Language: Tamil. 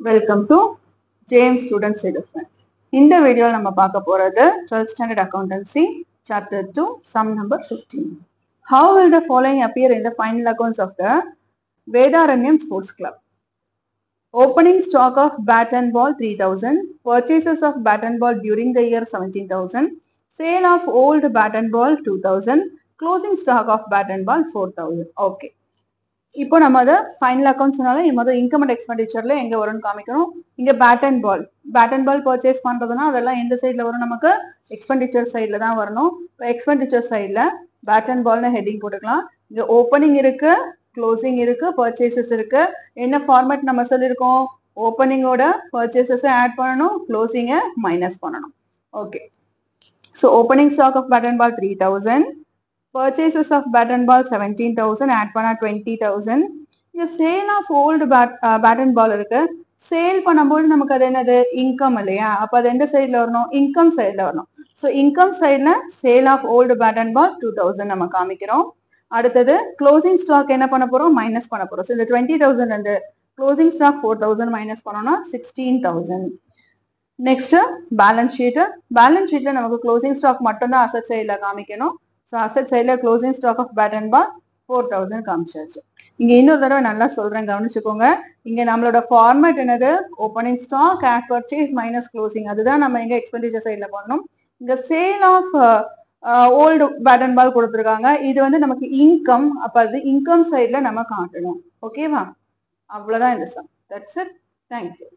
Welcome to JM Students Education. இந்த வீடியோல நம்ம பார்க்க போறது 12th standard accountancy chapter 2 sum number 15. How will the following appear in the final accounts of the Vedaranyam Sports Club? Opening stock of bat and ball 3000, purchases of bat and ball during the year 17000, sale of old bat and ball 2000, closing stock of bat and ball 4000. Okay. இப்போ நம்ம அதை ஃபைனல் அக்கௌண்ட்ஸ்னால முதல் இன்கம் அண்ட் எக்ஸ்பெண்டிச்சர்ல எங்க வரும்னு காமிக்கணும். இங்க பேட் அண்ட் பால் பர்ச்சேஸ் பண்றதுன்னா அதெல்லாம் எந்த சைட்ல வரும், நமக்கு எக்ஸ்பெண்டிச்சர் சைட்ல தான் வரணும். எக்ஸ்பெண்டிச்சர் சைட்ல பேட் அண்ட் பால்னு ஹெட்டிங் போட்டுக்கலாம். இங்க ஓப்பனிங் இருக்கு, க்ளோசிங் இருக்கு, பர்ச்சேசஸ் இருக்கு. என்ன ஃபார்மேட் நம்ம சொல்லியிருக்கோம், ஓப்பனிங்கோட பர்ச்சேசஸ் ஆட் பண்ணணும், க்ளோசிங்கை மைனஸ் பண்ணணும். Okay, so opening stock of bat and ball 3000, purchases of bat and ball 17,000, add பண்ணா 20,000. இந்த sale of old bat and ball இருக்கு. சேல் பண்ணும்போது நமக்கு அது என்னது, இன்கம் இல்லையா? அப்ப அது எந்த சைட்ல வரணும், இன்கம் சைட்ல வரணும். ஸோ இன்கம் சைட்ல sale of old bat and ball 2000 நம்ம காமிக்கிறோம். அடுத்தது க்ளோசிங் ஸ்டாக் என்ன பண்ண போறோம், மைனஸ் பண்ண போறோம். ஸோ இந்த 20,000 வந்து க்ளோசிங் ஸ்டாக் 4000 மைனஸ் பண்ணோம்னா 16,000. Next balance sheet. பேலன்ஸ் ஷீட்ல நமக்கு க்ளோசிங் ஸ்டாக் மட்டும் தான் அசெட் சைட்ல காமிக்கணும். ஸோ அசெட் சைடில் closing stock of bat and ball 4000 காமிச்சாச்சு. இங்கே இன்னொரு தடவை நல்லா சொல்றேன், கவனிச்சுக்கோங்க. இங்கே நம்மளோட ஃபார்மேட் என்னது, opening stock add purchase minus closing. அதுதான் நம்ம எங்க எக்ஸ்பெண்டிச்சர் சைடில் பண்ணணும். இங்கே sale of old bat and ball கொடுத்துருக்காங்க. இது வந்து நமக்கு இன்கம், அப்போ அது இன்கம் சைடில் நம்ம காட்டணும். ஓகேவா? அவ்வளோதான் இந்த சம். That's it. தேங்க்யூ.